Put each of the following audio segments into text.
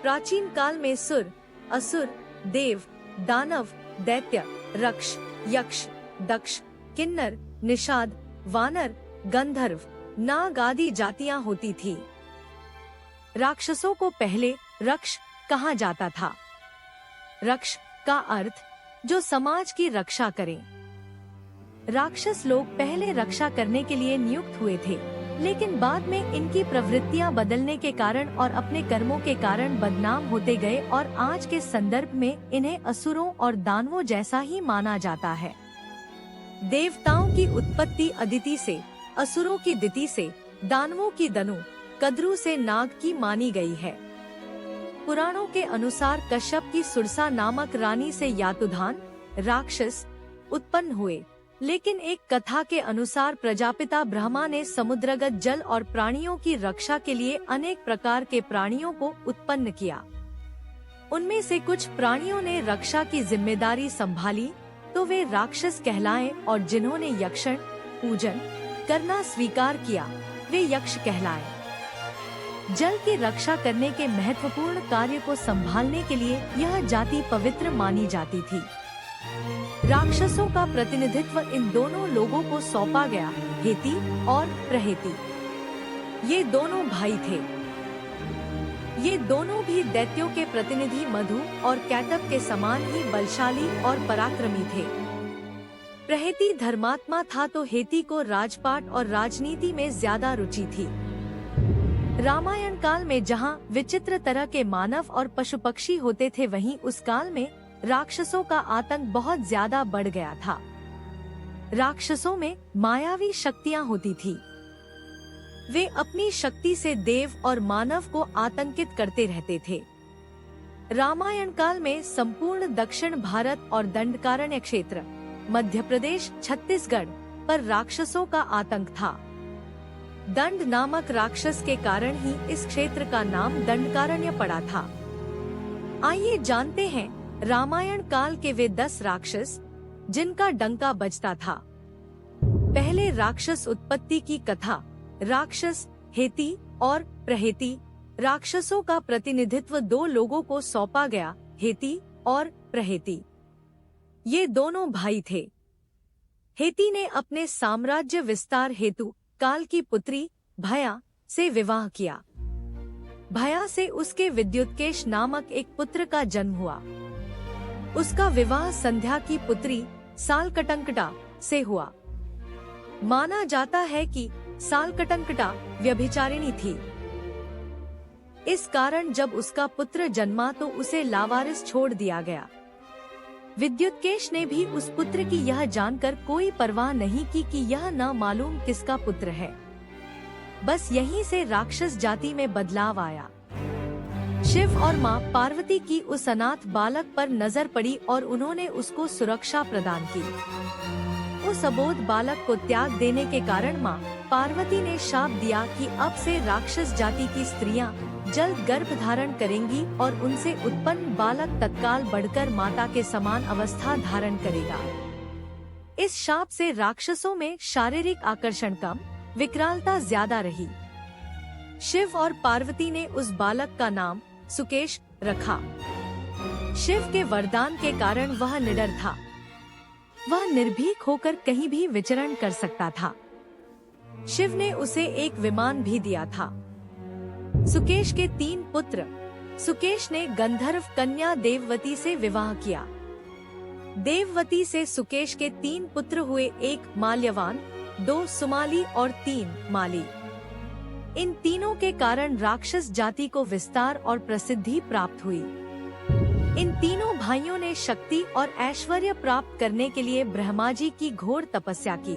प्राचीन काल में सुर, असुर, देव, दानव, दैत्य, रक्ष, यक्ष, दक्ष, किन्नर, निषाद, वानर, गंधर्व, नाग आदि जातियां होती थी। राक्षसों को पहले रक्ष कहा जाता था। रक्ष का अर्थ जो समाज की रक्षा करें। राक्षस लोग पहले रक्षा करने के लिए नियुक्त हुए थे, लेकिन बाद में इनकी प्रवृत्तियां बदलने के कारण और अपने कर्मों के कारण बदनाम होते गए और आज के संदर्भ में इन्हें असुरों और दानवों जैसा ही माना जाता है। देवताओं की उत्पत्ति अदिति से, असुरों की दिति से, दानवों की दनु, कद्रु से नाग की मानी गई है। पुराणों के अनुसार कश्यप की सुरसा नामक रानी से यातुधान राक्षस उत्पन्न हुए, लेकिन एक कथा के अनुसार प्रजापिता ब्रह्मा ने समुद्रगत जल और प्राणियों की रक्षा के लिए अनेक प्रकार के प्राणियों को उत्पन्न किया। उनमें से कुछ प्राणियों ने रक्षा की जिम्मेदारी संभाली तो वे राक्षस कहलाए, और जिन्होंने यक्षण पूजन करना स्वीकार किया वे यक्ष कहलाए। जल की रक्षा करने के महत्वपूर्ण कार्य को संभालने के लिए यह जाति पवित्र मानी जाती थी। राक्षसों का प्रतिनिधित्व इन दोनों लोगों को सौंपा गया, हेती और प्रहेती। ये दोनों भाई थे। ये दोनों भी दैत्यों के प्रतिनिधि मधु और कैटब के समान ही बलशाली और पराक्रमी थे। प्रहेती धर्मात्मा था तो हेती को राजपाट और राजनीति में ज्यादा रुचि थी। रामायण काल में जहाँ विचित्र तरह के मानव और पशु पक्षी होते थे, वहीं उस काल में राक्षसों का आतंक बहुत ज्यादा बढ़ गया था। राक्षसों में मायावी शक्तियाँ होती थी। वे अपनी शक्ति से देव और मानव को आतंकित करते रहते थे। रामायण काल में संपूर्ण दक्षिण भारत और दंडकारण्य क्षेत्र, मध्य प्रदेश, छत्तीसगढ़ पर राक्षसों का आतंक था। दंड नामक राक्षस के कारण ही इस क्षेत्र का नाम दंडकारण्य पड़ा था। आइए जानते हैं रामायण काल के वे 10 राक्षस जिनका डंका बजता था। पहले राक्षस उत्पत्ति की कथा। राक्षस हेती और प्रहेती। राक्षसों का प्रतिनिधित्व 2 लोगों को सौंपा गया, हेती और प्रहेती। ये दोनों भाई थे। हेती ने अपने साम्राज्य विस्तार हेतु काल की पुत्री भया से विवाह किया। भया से उसके विद्युत्केश नामक एक पुत्र का जन्म हुआ। उसका विवाह संध्या की पुत्री सालकटंकटा से हुआ। माना जाता है कि सालकटंकटा व्यभिचारिणी थी। इस कारण जब उसका पुत्र जन्मा तो उसे लावारिस छोड़ दिया गया। विद्युत्केश ने भी उस पुत्र की यह जानकर कोई परवाह नहीं की कि यह न मालूम किसका पुत्र है। बस यहीं से राक्षस जाति में बदलाव आया। शिव और माँ पार्वती की उस अनाथ बालक पर नजर पड़ी और उन्होंने उसको सुरक्षा प्रदान की। उस अबोध बालक को त्याग देने के कारण माँ पार्वती ने शाप दिया कि अब से राक्षस जाति की स्त्रियां जल्द गर्भ धारण करेंगी और उनसे उत्पन्न बालक तत्काल बढ़कर माता के समान अवस्था धारण करेगा। इस शाप से राक्षसों में शारीरिक आकर्षण कम, विकरालता ज्यादा रही। शिव और पार्वती ने उस बालक का नाम सुकेश रखा। शिव के वरदान के कारण वह निडर था। वह निर्भीक होकर कहीं भी विचरण कर सकता था। शिव ने उसे एक विमान भी दिया था। सुकेश के 3 पुत्र। सुकेश ने गंधर्व कन्या देववती से विवाह किया। देववती से सुकेश के 3 पुत्र हुए, 1 माल्यवान, 2 सुमाली और 3 माली। इन तीनों के कारण राक्षस जाति को विस्तार और प्रसिद्धि प्राप्त हुई। इन तीनों भाइयों ने शक्ति और ऐश्वर्य प्राप्त करने के लिए ब्रह्मा जी की घोर तपस्या की।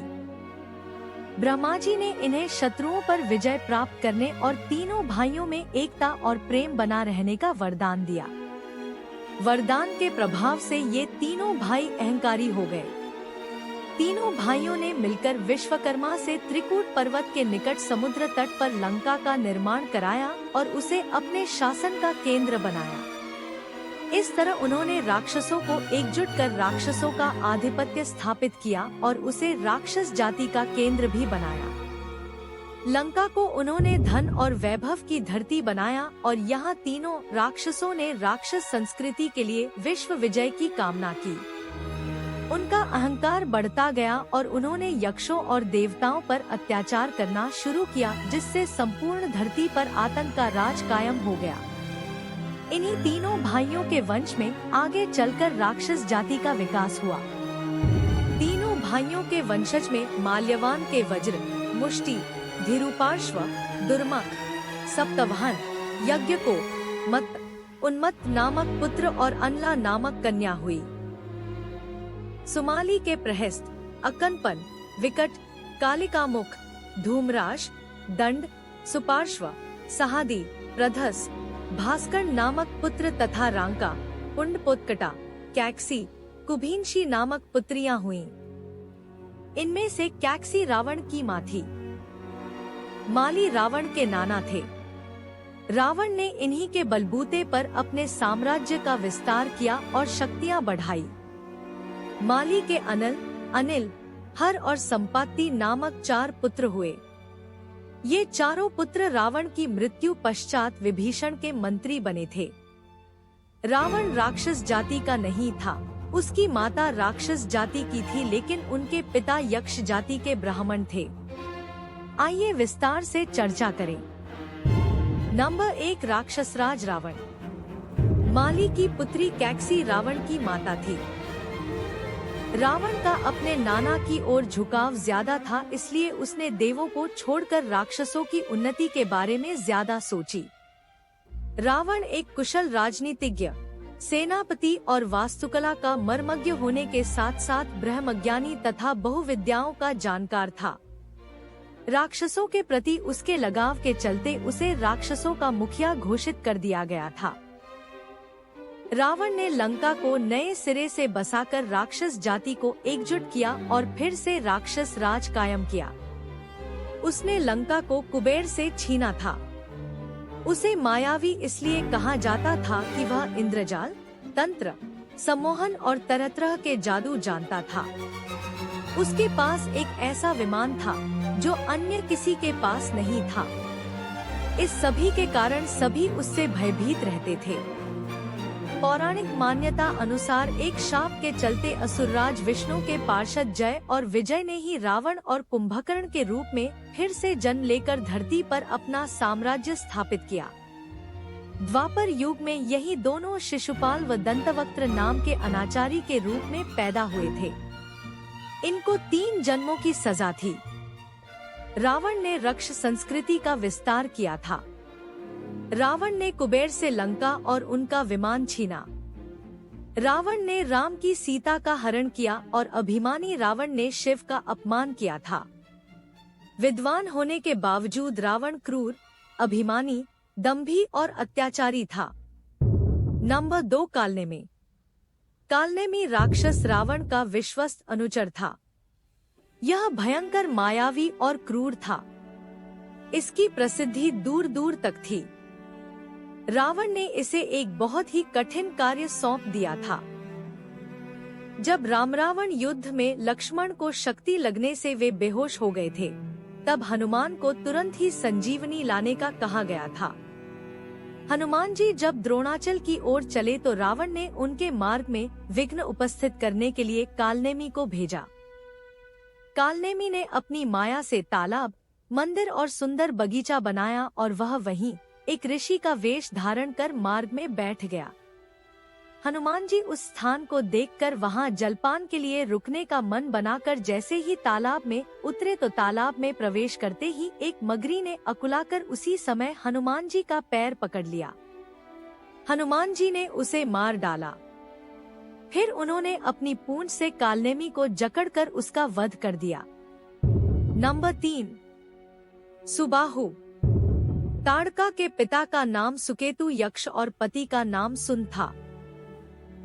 ब्रह्मा जी ने इन्हें शत्रुओं पर विजय प्राप्त करने और तीनों भाइयों में एकता और प्रेम बना रहने का वरदान दिया। वरदान के प्रभाव से ये तीनों भाई अहंकारी हो गए। तीनों भाइयों ने मिलकर विश्वकर्मा से त्रिकूट पर्वत के निकट समुद्र तट पर लंका का निर्माण कराया और उसे अपने शासन का केंद्र बनाया। इस तरह उन्होंने राक्षसों को एकजुट कर राक्षसों का आधिपत्य स्थापित किया और उसे राक्षस जाति का केंद्र भी बनाया। लंका को उन्होंने धन और वैभव की धरती बनाया और यहाँ तीनों राक्षसों ने राक्षस संस्कृति के लिए विश्व विजय की कामना की। उनका अहंकार बढ़ता गया और उन्होंने यक्षों और देवताओं पर अत्याचार करना शुरू किया, जिससे संपूर्ण धरती पर आतंक का राज कायम हो गया। इन्हीं तीनों भाइयों के वंश में आगे चलकर राक्षस जाति का विकास हुआ। तीनों भाइयों के वंशज में माल्यवान के वज्र, मुष्टि, धीरूपार्श्व, दुर्मक, सप्तवाहन, यज्ञको, मत, उन्मत्त नामक पुत्र और अनला नामक कन्या हुई। सुमाली के प्रहस्त, अकनपन, विकट, कालिकामुख, धूम्राश, दंड, सुपार्श्व, सहादी, प्रधस, भास्कर नामक पुत्र तथा रांका, पुंडपोत्कटा, कैक्सी, कुभीनशी नामक पुत्रियां हुईं। इनमें से कैक्सी रावण की मां थी। माली रावण के नाना थे। रावण ने इन्हीं के बलबूते पर अपने साम्राज्य का विस्तार किया और शक्तियां बढ़ाई। माली के अनल, अनिल, हर और संपाति नामक 4 पुत्र हुए। ये चारों पुत्र रावण की मृत्यु पश्चात विभीषण के मंत्री बने थे। रावण राक्षस जाति का नहीं था। उसकी माता राक्षस जाति की थी, लेकिन उनके पिता यक्ष जाति के ब्राह्मण थे। आइए विस्तार से चर्चा करें। नंबर 1, राक्षसराज रावण। माली की पुत्री कैक्सी रावण की माता थी। रावण का अपने नाना की ओर झुकाव ज्यादा था, इसलिए उसने देवों को छोड़कर राक्षसों की उन्नति के बारे में ज्यादा सोची। रावण एक कुशल राजनीतिज्ञ, सेनापति और वास्तुकला का मर्मज्ञ होने के साथ साथ ब्रह्मज्ञानी तथा बहुविद्याओं का जानकार था। राक्षसों के प्रति उसके लगाव के चलते उसे राक्षसों का मुखिया घोषित कर दिया गया था। रावण ने लंका को नए सिरे से बसाकर राक्षस जाति को एकजुट किया और फिर से राक्षस राज कायम किया। उसने लंका को कुबेर से छीना था। उसे मायावी इसलिए कहा जाता था कि वह इंद्रजाल, तंत्र, सम्मोहन और तरह तरह के जादू जानता था। उसके पास एक ऐसा विमान था जो अन्य किसी के पास नहीं था। इस सभी के कारण सभी उससे भयभीत रहते थे। पौराणिक मान्यता अनुसार एक शाप के चलते असुरराज विष्णु के पार्षद जय और विजय ने ही रावण और कुंभकर्ण के रूप में फिर से जन्म लेकर धरती पर अपना साम्राज्य स्थापित किया। द्वापर युग में यही दोनों शिशुपाल व दंतवक्त्र नाम के अनाचारी के रूप में पैदा हुए थे। इनको 3 जन्मों की सजा थी। रावण ने रक्ष संस्कृति का विस्तार किया था। रावण ने कुबेर से लंका और उनका विमान छीना। रावण ने राम की सीता का हरण किया और अभिमानी रावण ने शिव का अपमान किया था। विद्वान होने के बावजूद रावण क्रूर, अभिमानी, दंभी और अत्याचारी था। नंबर 2, कालनेमी। कालनेमी राक्षस रावण का विश्वस्त अनुचर था। यह भयंकर, मायावी और क्रूर था। इसकी प्रसिद्धि दूर दूर तक थी। रावण ने इसे एक बहुत ही कठिन कार्य सौंप दिया था। जब राम रावण युद्ध में लक्ष्मण को शक्ति लगने से वे बेहोश हो गए थे, तब हनुमान को तुरंत ही संजीवनी लाने का कहा गया था। हनुमान जी जब द्रोणाचल की ओर चले तो रावण ने उनके मार्ग में विघ्न उपस्थित करने के लिए कालनेमी को भेजा। कालनेमी ने अपनी माया से तालाब, मंदिर और सुंदर बगीचा बनाया और वह वहीं एक ऋषि का वेश धारण कर मार्ग में बैठ गया। हनुमान जी उस स्थान को देखकर वहां जलपान के लिए रुकने का मन बनाकर जैसे ही तालाब में उतरे तो तालाब में प्रवेश करते ही एक मगरी ने अकुलाकर उसी समय हनुमान जी का पैर पकड़ लिया। हनुमान जी ने उसे मार डाला। फिर उन्होंने अपनी पूंछ से कालनेमी को जकड़कर उसका वध कर दिया। नंबर 3, सुबाहु। ताड़का के पिता का नाम सुकेतु यक्ष और पति का नाम सुंद था।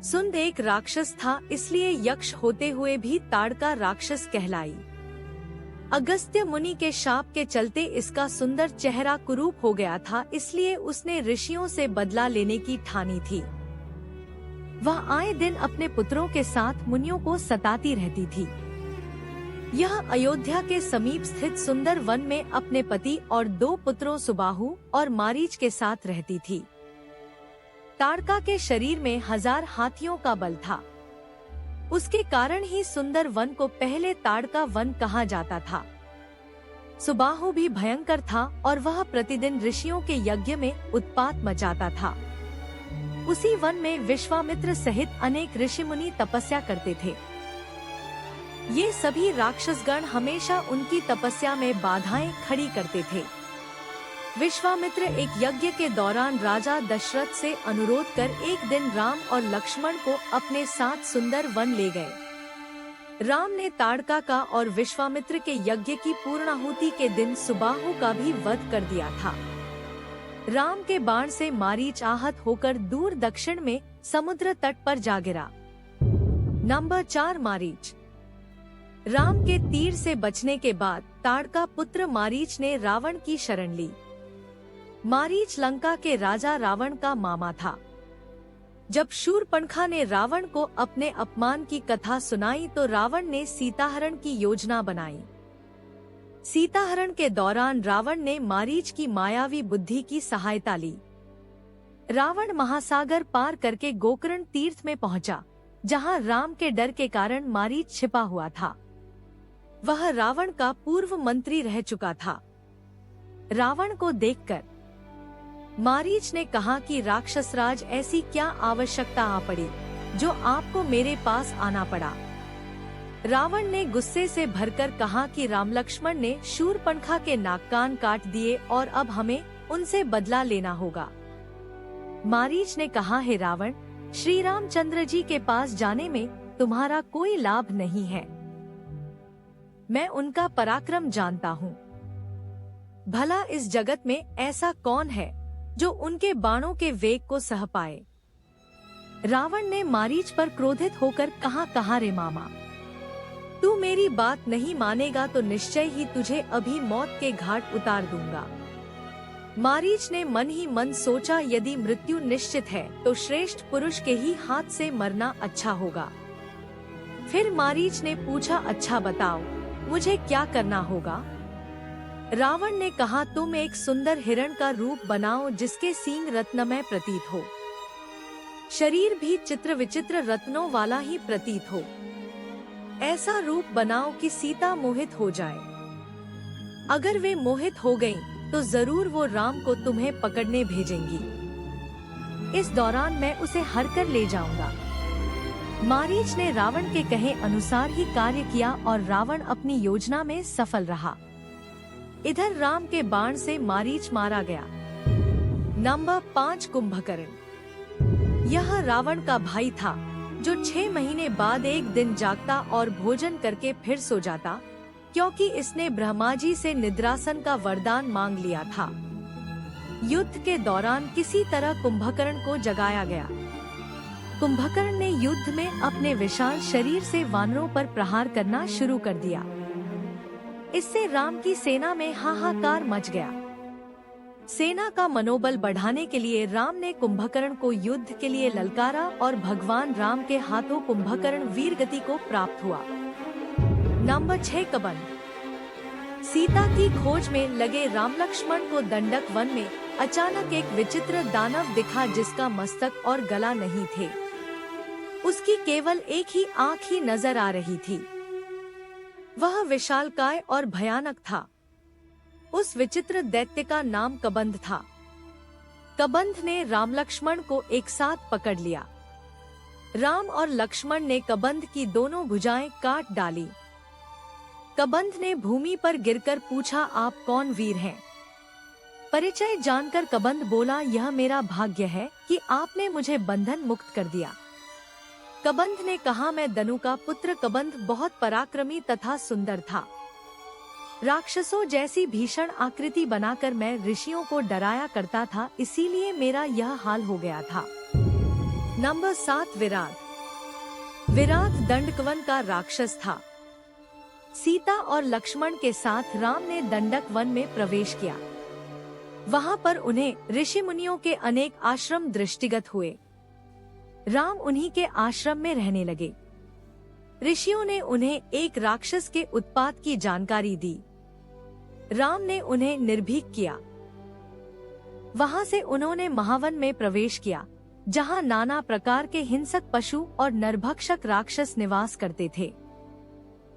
सुंद एक राक्षस था, इसलिए यक्ष होते हुए भी ताड़का राक्षस कहलाई। अगस्त्य मुनि के शाप के चलते इसका सुंदर चेहरा कुरूप हो गया था, इसलिए उसने ऋषियों से बदला लेने की ठानी थी। वह आए दिन अपने पुत्रों के साथ मुनियों को सताती रहती थी। यह अयोध्या के समीप स्थित सुंदर वन में अपने पति और 2 पुत्रों सुबाहु और मारीच के साथ रहती थी। ताड़का के शरीर में 1000 हाथियों का बल था। उसके कारण ही सुंदर वन को पहले ताड़का वन कहा जाता था। सुबाहु भी भयंकर था और वह प्रतिदिन ऋषियों के यज्ञ में उत्पात मचाता था। उसी वन में विश्वामित्र सहित अनेक ऋषि मुनि तपस्या करते थे। ये सभी राक्षसगण हमेशा उनकी तपस्या में बाधाएं खड़ी करते थे। विश्वामित्र एक यज्ञ के दौरान राजा दशरथ से अनुरोध कर एक दिन राम और लक्ष्मण को अपने साथ सुंदर वन ले गए। राम ने ताड़का का और विश्वामित्र के यज्ञ की पूर्णाहुति के दिन सुबाहु का भी वध कर दिया था। राम के बाण से मारीच आहत होकर दूर दक्षिण में समुद्र तट पर जा गिरा। नंबर 4 मारीच। राम के तीर से बचने के बाद ताड़का पुत्र मारीच ने रावण की शरण ली। मारीच लंका के राजा रावण का मामा था। जब शूरपणखा ने रावण को अपने अपमान की कथा सुनाई तो रावण ने सीताहरण की योजना बनाई। सीताहरण के दौरान रावण ने मारीच की मायावी बुद्धि की सहायता ली। रावण महासागर पार करके गोकर्ण तीर्थ में पहुंचा, जहां राम के डर के कारण मारीच छिपा हुआ था। वह रावण का पूर्व मंत्री रह चुका था। रावण को देखकर मारीच ने कहा कि राक्षसराज, ऐसी क्या आवश्यकता आ पड़ी जो आपको मेरे पास आना पड़ा। रावण ने गुस्से से भरकर कहा कि राम लक्ष्मण ने शूरपणखा के नाक कान काट दिए और अब हमें उनसे बदला लेना होगा। मारीच ने कहा, हे रावण, श्री रामचंद्र जी के पास जाने में तुम्हारा कोई लाभ नहीं है। मैं उनका पराक्रम जानता हूँ। भला इस जगत में ऐसा कौन है जो उनके बाणों के वेग को सह पाए। रावण ने मारीच पर क्रोधित होकर कहा रे मामा, तू मेरी बात नहीं मानेगा तो निश्चय ही तुझे अभी मौत के घाट उतार दूंगा। मारीच ने मन ही मन सोचा, यदि मृत्यु निश्चित है तो श्रेष्ठ पुरुष के ही हाथ से मरना अच्छा होगा। फिर मारीच ने पूछा, अच्छा बताओ, मुझे क्या करना होगा। रावण ने कहा, तुम एक सुंदर हिरण का रूप बनाओ जिसके सींग रत्नमय प्रतीत हो, शरीर भी चित्र विचित्र रत्नों वाला ही प्रतीत हो। ऐसा रूप बनाओ कि सीता मोहित हो जाए। अगर वे मोहित हो गईं, तो जरूर वो राम को तुम्हें पकड़ने भेजेंगी। इस दौरान मैं उसे हर कर ले जाऊंगा। मारीच ने रावण के कहे अनुसार ही कार्य किया और रावण अपनी योजना में सफल रहा। इधर राम के बाण से मारीच मारा गया। नंबर 5 कुंभकर्ण। यह रावण का भाई था जो 6 महीने बाद एक दिन जागता और भोजन करके फिर सो जाता, क्योंकि इसने ब्रह्मा जी से निद्रासन का वरदान मांग लिया था। युद्ध के दौरान किसी तरह कुंभकर्ण को जगाया गया। कुंभकर्ण ने युद्ध में अपने विशाल शरीर से वानरों पर प्रहार करना शुरू कर दिया। इससे राम की सेना में हाहाकार मच गया। सेना का मनोबल बढ़ाने के लिए राम ने कुंभकर्ण को युद्ध के लिए ललकारा और भगवान राम के हाथों कुंभकर्ण वीरगति को प्राप्त हुआ। नंबर 6 कबंध। सीता की खोज में लगे राम लक्ष्मण को दंडक वन में अचानक एक विचित्र दानव दिखा जिसका मस्तक और गला नहीं थे। उसकी केवल एक ही आंख ही नजर आ रही थी। वह विशालकाय और भयानक था। उस विचित्र दैत्य का नाम कबंध था। कबंध ने राम लक्ष्मण को एक साथ पकड़ लिया। राम और लक्ष्मण ने कबंध की दोनों भुजाएं काट डाली। कबंध ने भूमि पर गिरकर पूछा, आप कौन वीर हैं? परिचय जानकर कबंध बोला, यह मेरा भाग्य है कि आपने मुझे बंधन मुक्त कर दिया। कबंध ने कहा, मैं दनु का पुत्र कबंध बहुत पराक्रमी तथा सुंदर था। राक्षसों जैसी भीषण आकृति बनाकर मैं ऋषियों को डराया करता था, इसीलिए मेरा यह हाल हो गया था। नंबर 7 विराट। विराट दंडकवन का राक्षस था। सीता और लक्ष्मण के साथ राम ने दंडक वन में प्रवेश किया। वहां पर उन्हें ऋषि मुनियों के अनेक आश्रम दृष्टिगत हुए। राम उन्हीं के आश्रम में रहने लगे। ऋषियों ने उन्हें एक राक्षस के उत्पात की जानकारी दी। राम ने उन्हें निर्भीक किया। वहां से उन्होंने महावन में प्रवेश किया, जहां नाना प्रकार के हिंसक पशु और नरभक्षक राक्षस निवास करते थे।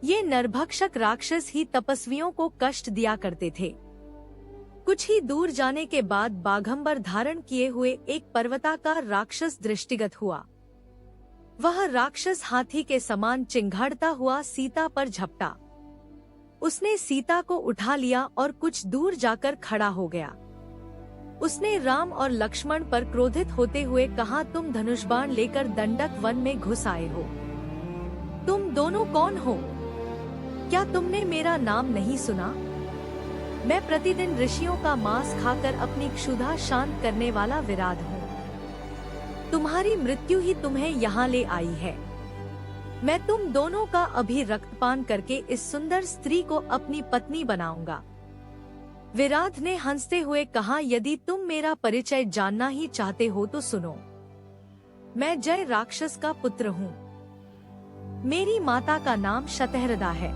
ये नरभक्षक राक्षस ही तपस्वियों को कष्ट दिया करते थे। कुछ ही दूर जाने के बाद बाघंबर धारण किए हुए एक पर्वताकार राक्षस दृष्टिगत हुआ। वह राक्षस हाथी के समान चिंघाड़ता हुआ सीता पर झपटा। उसने सीता को उठा लिया और कुछ दूर जाकर खड़ा हो गया। उसने राम और लक्ष्मण पर क्रोधित होते हुए कहा, तुम धनुष बाण लेकर दंडक वन में घुस आए हो। तुम दोनों कौन हो? क्या तुमने मेरा नाम नहीं सुना? मैं प्रतिदिन ऋषियों का मांस खाकर अपनी क्षुधा शांत करने वाला विराट हूँ। तुम्हारी मृत्यु ही तुम्हें यहाँ ले आई है। मैं तुम दोनों का अभी रक्तपान करके इस सुंदर स्त्री को अपनी पत्नी बनाऊंगा। विराट ने हंसते हुए कहा, यदि तुम मेरा परिचय जानना ही चाहते हो तो सुनो। मैं जय राक्षस का पुत्र हूँ। मेरी माता का नाम शतहृदा है।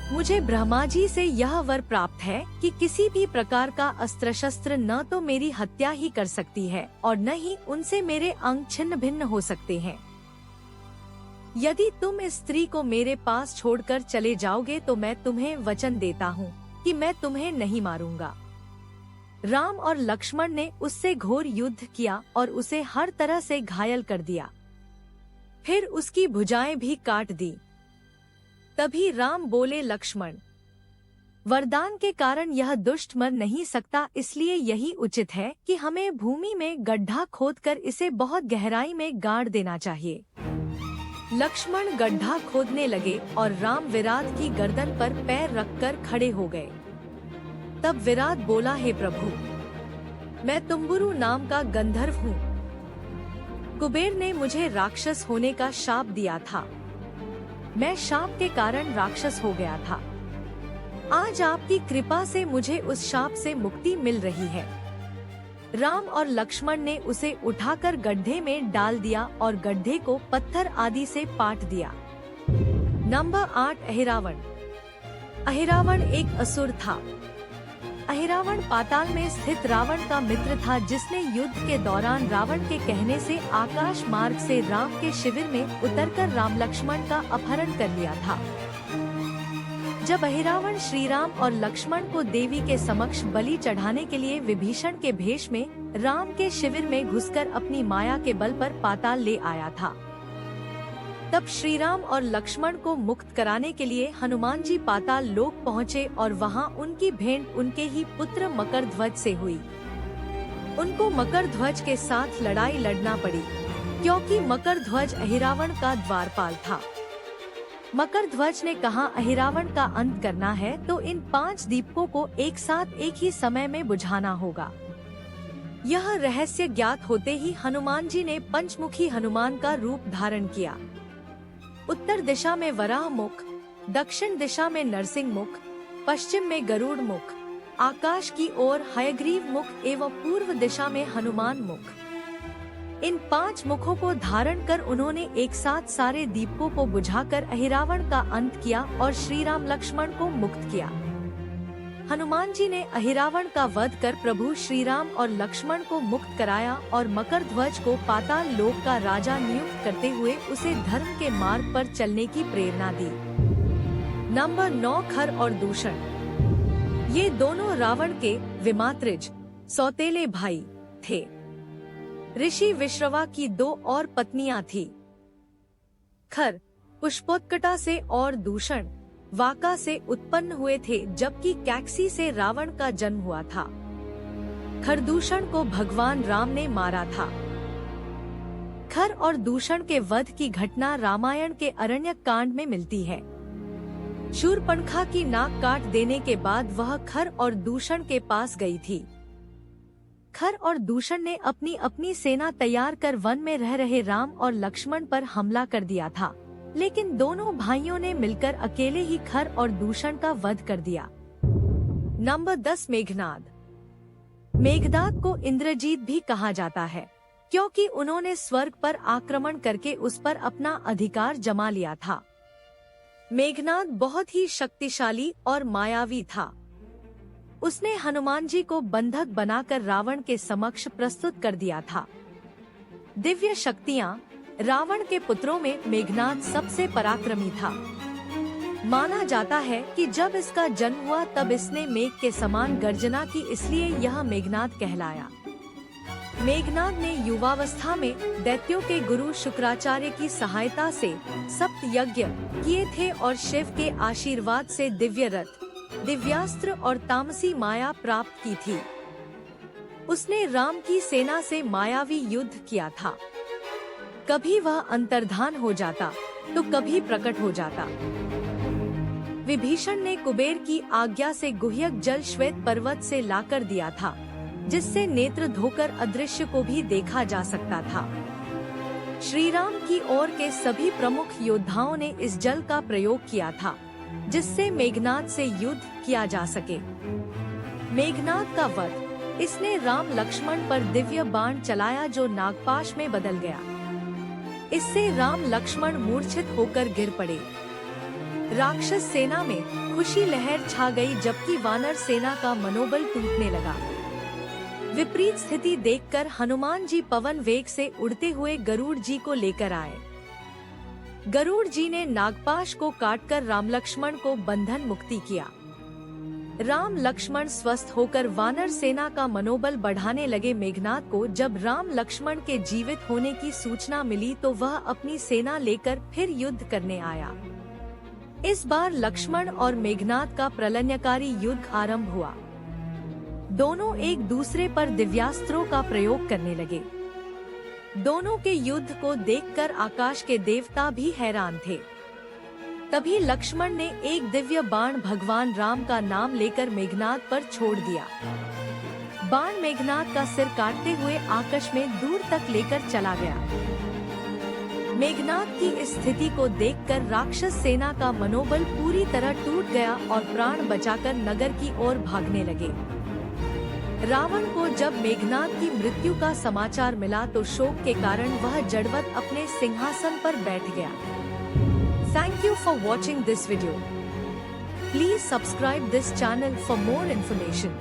मुझे ब्रह्मा जी से यह वर प्राप्त है कि किसी भी प्रकार का अस्त्र शस्त्र न तो मेरी हत्या ही कर सकती है और न ही उनसे मेरे अंग छिन्न भिन्न हो सकते हैं। यदि तुम इस स्त्री को मेरे पास छोड़कर चले जाओगे तो मैं तुम्हें वचन देता हूँ कि मैं तुम्हें नहीं मारूंगा। राम और लक्ष्मण ने उससे घोर युद्ध किया और उसे हर तरह से घायल कर दिया। फिर उसकी भुजाएं भी काट दी। तभी राम बोले, लक्ष्मण, वरदान के कारण यह दुष्ट मर नहीं सकता, इसलिए यही उचित है कि हमें भूमि में गड्ढा खोदकर इसे बहुत गहराई में गाड़ देना चाहिए। लक्ष्मण गड्ढा खोदने लगे और राम विराट की गर्दन पर पैर रखकर खड़े हो गए। तब विराट बोला, हे प्रभु, मैं तुम्बुरु नाम का गंधर्व हूँ। कुबेर ने मुझे राक्षस होने का शाप दिया था। मैं शाप के कारण राक्षस हो गया था। आज आपकी कृपा से मुझे उस शाप से मुक्ति मिल रही है। राम और लक्ष्मण ने उसे उठाकर गड्ढे में डाल दिया और गड्ढे को पत्थर आदि से पाट दिया। नंबर 8, अहिरावण। अहिरावण एक असुर था। अहिरावण पाताल में स्थित रावण का मित्र था, जिसने युद्ध के दौरान रावण के कहने से आकाश मार्ग से राम के शिविर में उतरकर राम लक्ष्मण का अपहरण कर लिया था। जब अहिरावण श्री राम और लक्ष्मण को देवी के समक्ष बलि चढ़ाने के लिए विभीषण के भेष में राम के शिविर में घुसकर अपनी माया के बल पर पाताल ले आया था, तब श्री राम और लक्ष्मण को मुक्त कराने के लिए हनुमान जी पाताल लोक पहुँचे और वहां उनकी भेंट उनके ही पुत्र मकरध्वज से हुई। उनको मकरध्वज के साथ लड़ाई लड़ना पड़ी, क्योंकि मकरध्वज अहिरावण का द्वारपाल था। मकरध्वज ने कहा, अहिरावण का अंत करना है तो इन 5 दीपकों को एक साथ एक ही समय में बुझाना होगा। यह रहस्य ज्ञात होते ही हनुमान जी ने पंचमुखी हनुमान का रूप धारण किया। उत्तर दिशा में वराह मुख, दक्षिण दिशा में नरसिंह मुख, पश्चिम में गरुड़ मुख, आकाश की ओर हयग्रीव मुख एवं पूर्व दिशा में हनुमान मुख। इन 5 मुखों को धारण कर उन्होंने एक साथ सारे दीपकों को बुझाकर अहिरावण का अंत किया और श्री राम लक्ष्मण को मुक्त किया। हनुमान जी ने अहिरावण का वध कर प्रभु श्री राम और लक्ष्मण को मुक्त कराया और मकरध्वज को पाताल लोक का राजा नियुक्त करते हुए उसे धर्म के मार्ग पर चलने की प्रेरणा दी। नंबर 9, खर और दूषण। ये दोनों रावण के विमात्रिज सौतेले भाई थे। ऋषि विश्रवा की 2 और पत्नियां थी, खर पुष्पोत्कटा से और दूषण वाका से उत्पन्न हुए थे, जबकि कैकसी से रावण का जन्म हुआ था। खरदूषण को भगवान राम ने मारा था। खर और दूषण के वध की घटना रामायण के अरण्यक कांड में मिलती है। शूर्पणखा की नाक काट देने के बाद वह खर और दूषण के पास गई थी। खर और दूषण ने अपनी अपनी सेना तैयार कर वन में रह रहे राम और लक्ष्मण पर हमला कर दिया था, लेकिन दोनों भाइयों ने मिलकर अकेले ही खर और दूषण का वध कर दिया। नंबर 10, मेघनाद। मेघनाद को इंद्रजीत भी कहा जाता है, क्योंकि उन्होंने स्वर्ग पर आक्रमण करके उस पर अपना अधिकार जमा लिया था। मेघनाद बहुत ही शक्तिशाली और मायावी था। उसने हनुमान जी को बंधक बनाकर रावण के समक्ष प्रस्तुत कर दिया था। दिव्य शक्तियां, रावण के पुत्रों में मेघनाद सबसे पराक्रमी था। माना जाता है कि जब इसका जन्म हुआ तब इसने मेघ के समान गर्जना की, इसलिए यह मेघनाद कहलाया। मेघनाद ने युवावस्था में दैत्यों के गुरु शुक्राचार्य की सहायता से सप्त यज्ञ किए थे और शिव के आशीर्वाद से दिव्य रथ, दिव्यास्त्र और तामसी माया प्राप्त की थी। उसने राम की सेना से मायावी युद्ध किया था। कभी वह अंतर्धान हो जाता तो कभी प्रकट हो जाता। विभीषण ने कुबेर की आज्ञा से गुह्यक जल श्वेत पर्वत से लाकर दिया था, जिससे नेत्र धोकर अदृश्य को भी देखा जा सकता था। श्री राम की ओर के सभी प्रमुख योद्धाओं ने इस जल का प्रयोग किया था, जिससे मेघनाद से युद्ध किया जा सके। मेघनाद का वध, इसने राम लक्ष्मण पर दिव्य बाण चलाया जो नागपाश में बदल गया। इससे राम लक्ष्मण मूर्छित होकर गिर पड़े। राक्षस सेना में खुशी लहर छा गई, जबकि वानर सेना का मनोबल टूटने लगा। विपरीत स्थिति देखकर हनुमान जी पवन वेग से उड़ते हुए गरुड़ जी को लेकर आए। गरुड़ जी ने नागपाश को काटकर राम लक्ष्मण को बंधन मुक्ति किया। राम लक्ष्मण स्वस्थ होकर वानर सेना का मनोबल बढ़ाने लगे। मेघनाद को जब राम लक्ष्मण के जीवित होने की सूचना मिली तो वह अपनी सेना लेकर फिर युद्ध करने आया। इस बार लक्ष्मण और मेघनाद का प्रलयकारी युद्ध आरंभ हुआ। दोनों एक दूसरे पर दिव्यास्त्रों का प्रयोग करने लगे। दोनों के युद्ध को देखकर आकाश के देवता भी हैरान थे। तभी लक्ष्मण ने एक दिव्य बाण भगवान राम का नाम लेकर मेघनाद पर छोड़ दिया। बाण मेघनाद का सिर काटते हुए आकाश में दूर तक लेकर चला गया। मेघनाद की इस स्थिति को देखकर राक्षस सेना का मनोबल पूरी तरह टूट गया और प्राण बचाकर नगर की ओर भागने लगे। रावण को जब मेघनाद की मृत्यु का समाचार मिला तो शोक के कारण वह जड़वत अपने सिंहासन पर बैठ गया। Thank you for watching this video. Please subscribe this channel for more information.